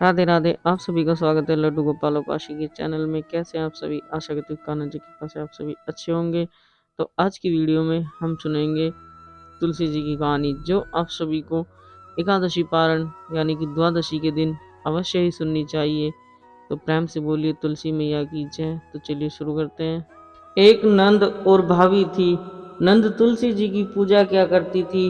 राधे राधे। आप सभी का स्वागत है लड्डू गोपाल उपाशी के चैनल में। कैसे हैं आप सभी? आशा करती हूँ कान्हा जी की कृपा से आप सभी अच्छे होंगे। तो आज की वीडियो में हम सुनेंगे तुलसी जी की कहानी, जो आप सभी को एकादशी पारण यानी कि द्वादशी के दिन अवश्य ही सुननी चाहिए। तो प्रेम से बोलिए तुलसी मैया की जय। तो चलिए शुरू करते हैं। एक नंद और भाभी थी। नंद तुलसी जी की पूजा क्या करती थी।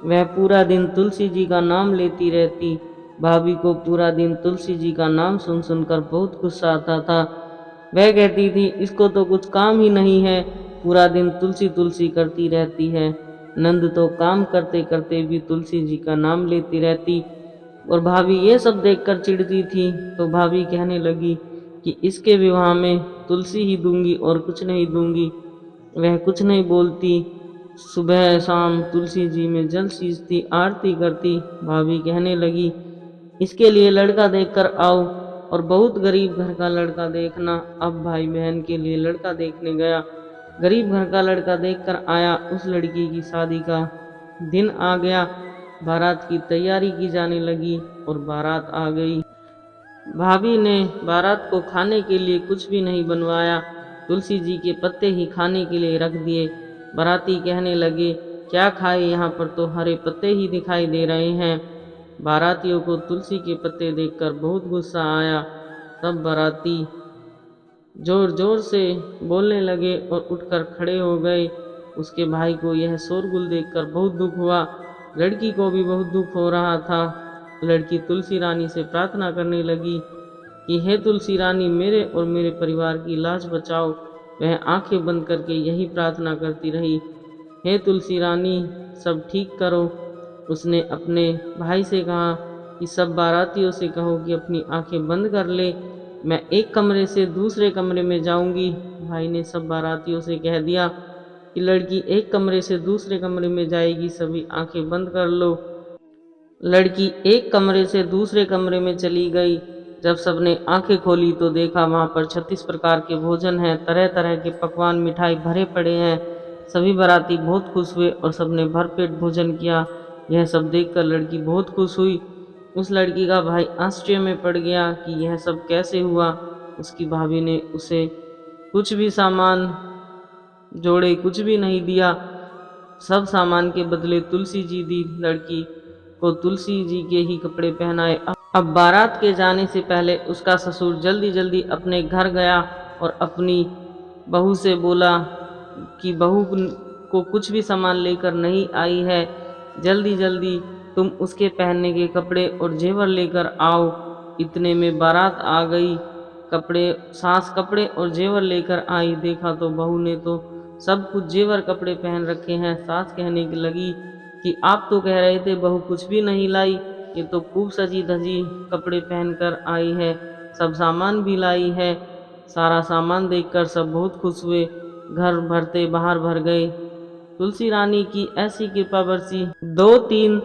वह पूरा दिन तुलसी जी का नाम लेती रहती। भाभी को पूरा दिन तुलसी जी का नाम सुन सुनकर बहुत गुस्सा आता था। वह कहती थी, इसको तो कुछ काम ही नहीं है, पूरा दिन तुलसी तुलसी करती रहती है। नंद तो काम करते करते भी तुलसी जी का नाम लेती रहती और भाभी ये सब देखकर चिढ़ती थी। तो भाभी कहने लगी कि इसके विवाह में तुलसी ही दूंगी और कुछ नहीं दूंगी। वह कुछ नहीं बोलती। सुबह शाम तुलसी जी में जल सींचती, आरती करती। भाभी कहने लगी, इसके लिए लड़का देखकर आओ। और बहुत गरीब घर का लड़का देखना। अब भाई बहन के लिए लड़का देखने गया। गरीब घर का लड़का देखकर आया। उस लड़की की शादी का दिन आ गया। बारात की तैयारी की जाने लगी और बारात आ गई। भाभी ने बारात को खाने के लिए कुछ भी नहीं बनवाया, तुलसी जी के पत्ते ही खाने के लिए रख दिए। बाराती कहने लगे, क्या खाए, यहाँ पर तो हरे पत्ते ही दिखाई दे रहे हैं। बारातियों को तुलसी के पत्ते देखकर बहुत गुस्सा आया। तब बाराती जोर जोर से बोलने लगे और उठकर खड़े हो गए। उसके भाई को यह शोरगुल देखकर बहुत दुख हुआ। लड़की को भी बहुत दुख हो रहा था। लड़की तुलसी रानी से प्रार्थना करने लगी कि हे तुलसी रानी, मेरे और मेरे परिवार की लाज बचाओ। वह आंखें बंद करके यही प्रार्थना करती रही, हे तुलसी रानी, सब ठीक करो। उसने अपने भाई से कहा कि सब बारातियों से कहो कि अपनी आंखें बंद कर ले, मैं एक कमरे से दूसरे कमरे में जाऊंगी। भाई ने सब बारातियों से कह दिया कि लड़की एक कमरे से दूसरे कमरे में जाएगी, सभी आंखें बंद कर लो। लड़की एक कमरे से दूसरे कमरे में चली गई। जब सबने आंखें खोली तो देखा वहां पर 36 प्रकार के भोजन हैं, तरह तरह के पकवान मिठाई भरे पड़े हैं। सभी बाराती बहुत खुश हुए और सबने भरपेट भोजन किया। यह सब देखकर लड़की बहुत खुश हुई। उस लड़की का भाई आश्चर्य में पड़ गया कि यह सब कैसे हुआ। उसकी भाभी ने उसे कुछ भी सामान जोड़े कुछ भी नहीं दिया, सब सामान के बदले तुलसी जी दी। लड़की को तुलसी जी के ही कपड़े पहनाए। अब बारात के जाने से पहले उसका ससुर जल्दी जल्दी अपने घर गया और अपनी बहू से बोला कि बहू को कुछ भी सामान लेकर नहीं आई है, जल्दी जल्दी तुम उसके पहनने के कपड़े और जेवर लेकर आओ। इतने में बारात आ गई। सास कपड़े और जेवर लेकर आई। देखा तो बहू ने तो सब कुछ जेवर कपड़े पहन रखे हैं। सास कहने लगी कि आप तो कह रहे थे बहू कुछ भी नहीं लाई, ये तो खूब सजी धजी कपड़े पहनकर आई है, सब सामान भी लाई है। सारा सामान देखकर सब बहुत खुश हुए, घर भरते बाहर भर गए। तुलसी रानी की ऐसी कृपा बरसी। 2-3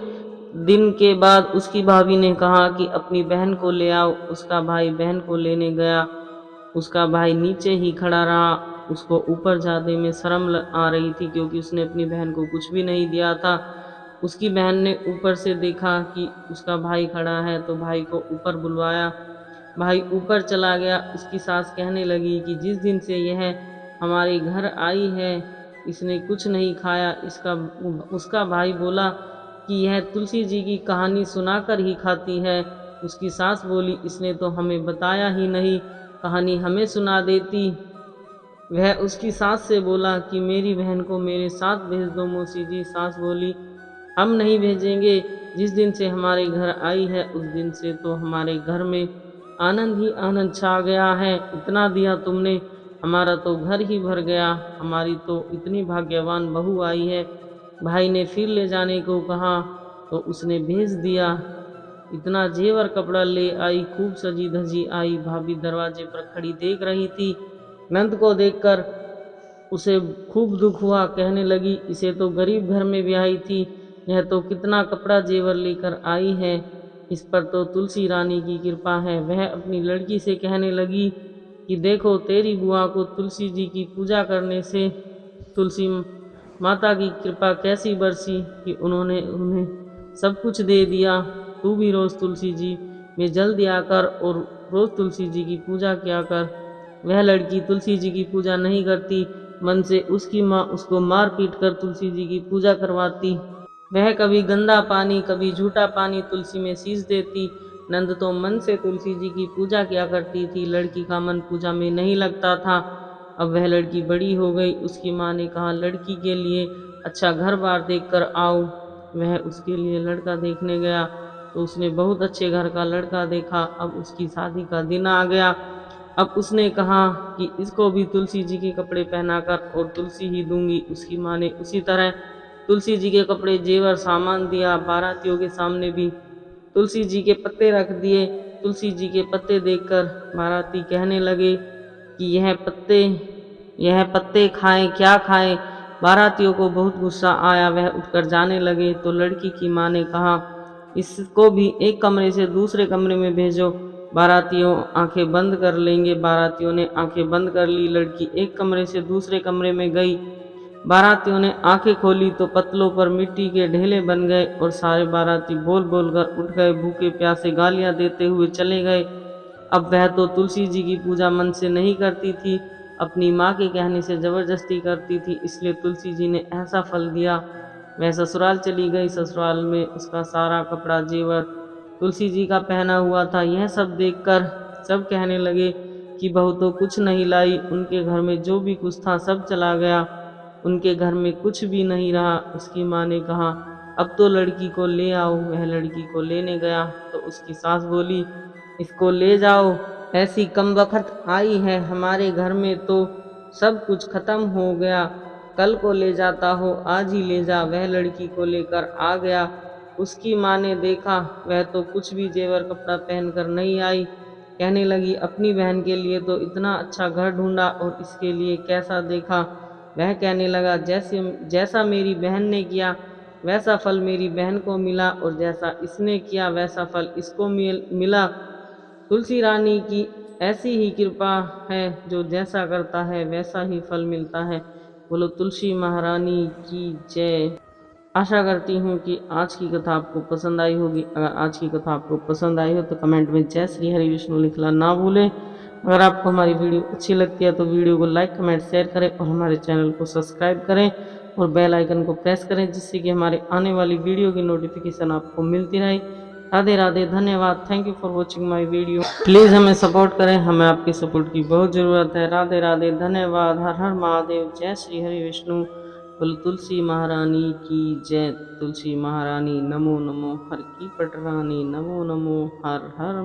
दिन के बाद उसकी भाभी ने कहा कि अपनी बहन को ले आओ। उसका भाई बहन को लेने गया। उसका भाई नीचे ही खड़ा रहा। उसको ऊपर जाने में शर्म आ रही थी क्योंकि उसने अपनी बहन को कुछ भी नहीं दिया था। उसकी बहन ने ऊपर से देखा कि उसका भाई खड़ा है तो भाई को ऊपर बुलवाया। भाई ऊपर चला गया। उसकी सास कहने लगी कि जिस दिन से यह हमारे घर आई है इसने कुछ नहीं खाया। उसका भाई बोला कि यह तुलसी जी की कहानी सुनाकर ही खाती है। उसकी सास बोली, इसने तो हमें बताया ही नहीं, कहानी हमें सुना देती। वह उसकी सास से बोला कि मेरी बहन को मेरे साथ भेज दो मौसी जी। सास बोली, हम नहीं भेजेंगे, जिस दिन से हमारे घर आई है उस दिन से तो हमारे घर में आनंद ही आनंद छा गया है। इतना दिया तुमने, हमारा तो घर ही भर गया, हमारी तो इतनी भाग्यवान बहू आई है। भाई ने फिर ले जाने को कहा तो उसने भेज दिया। इतना जेवर कपड़ा ले आई, खूब सजी धजी आई। भाभी दरवाजे पर खड़ी देख रही थी। नंद को देखकर उसे खूब दुख हुआ। कहने लगी, इसे तो गरीब घर में ब्याही थी, यह तो कितना कपड़ा जेवर लेकर आई है, इस पर तो तुलसी रानी की कृपा है। वह अपनी लड़की से कहने लगी कि देखो तेरी बुआ को तुलसी जी की पूजा करने से तुलसी माता की कृपा कैसी बरसी कि उन्होंने उन्हें सब कुछ दे दिया। तू भी रोज तुलसी जी में जल्दी आकर और रोज तुलसी जी की पूजा किया कर। वह लड़की तुलसी जी की पूजा नहीं करती, मन से उसकी माँ उसको मार पीट कर तुलसी जी की पूजा करवाती। वह कभी गंदा पानी कभी झूठा पानी तुलसी में सींच देती। नंद तो मन से तुलसी जी की पूजा किया करती थी, लड़की का मन पूजा में नहीं लगता था। अब वह लड़की बड़ी हो गई, उसकी माँ ने कहा लड़की के लिए अच्छा घर बार देख कर आओ। वह उसके लिए लड़का देखने गया तो उसने बहुत अच्छे घर का लड़का देखा। अब उसकी शादी का दिन आ गया। अब उसने कहा कि इसको भी तुलसी जी के कपड़े पहनाकर और तुलसी ही दूंगी। उसकी माँ ने उसी तरह तुलसी जी के कपड़े जेवर सामान दिया। बारातियों के सामने भी तुलसी जी के पत्ते रख दिए। तुलसी जी के पत्ते देखकर बाराती कहने लगे कि यह पत्ते खाएं क्या खाएं। बारातियों को बहुत गुस्सा आया, वह उठकर जाने लगे तो लड़की की माँ ने कहा इसको भी एक कमरे से दूसरे कमरे में भेजो, बारातियों आंखें बंद कर लेंगे। बारातियों ने आंखें बंद कर ली। लड़की एक कमरे से दूसरे कमरे में गई। बारातियों ने आंखें खोली तो पतलों पर मिट्टी के ढेले बन गए और सारे बाराती बोल बोल कर उठ गए, भूखे प्यासे गालियां देते हुए चले गए। अब वह तो तुलसी जी की पूजा मन से नहीं करती थी, अपनी माँ के कहने से जबरदस्ती करती थी, इसलिए तुलसी जी ने ऐसा फल दिया। वह ससुराल चली गई। ससुराल में उसका सारा कपड़ा जेवर तुलसी जी का पहना हुआ था। यह सब देखकर सब कहने लगे कि बहू तो कुछ नहीं लाई, उनके घर में जो भी कुछ था सब चला गया, उनके घर में कुछ भी नहीं रहा। उसकी माँ ने कहा अब तो लड़की को ले आओ। वह लड़की को लेने गया तो उसकी सास बोली इसको ले जाओ, ऐसी कमबख्त आई है हमारे घर में तो सब कुछ खत्म हो गया, कल को ले जाता हो आज ही ले जा। वह लड़की को लेकर आ गया। उसकी माँ ने देखा वह तो कुछ भी जेवर कपड़ा पहनकर नहीं आई। कहने लगी अपनी बहन के लिए तो इतना अच्छा घर ढूंढा और इसके लिए कैसा देखा। वह कहने लगा जैसा मेरी बहन ने किया वैसा फल मेरी बहन को मिला और जैसा इसने किया वैसा फल इसको मिला। तुलसी रानी की ऐसी ही कृपा है, जो जैसा करता है वैसा ही फल मिलता है। बोलो तुलसी महारानी की जय। आशा करती हूँ कि आज की कथा आपको पसंद आई होगी। अगर आज की कथा आपको पसंद आई हो तो कमेंट में जय श्री हरि विष्णु लिखना ना भूलें। अगर आपको हमारी वीडियो अच्छी लगती है तो वीडियो को लाइक कमेंट शेयर करें और हमारे चैनल को सब्सक्राइब करें और बेल आइकन को प्रेस करें, जिससे कि हमारे आने वाली वीडियो की नोटिफिकेशन आपको मिलती रहे। राधे राधे, धन्यवाद। Thank you for watching my video. Please हमें सपोर्ट करें, हमें आपकी सपोर्ट की बहुत ज़रूरत है। राधे राधे, धन्यवाद। हर हर महादेव, जय श्री हरि विष्णु। बोलो तुलसी महारानी की जय। तुलसी महारानी नमो नमो, हर की पटरानी नमो नमो, हर हर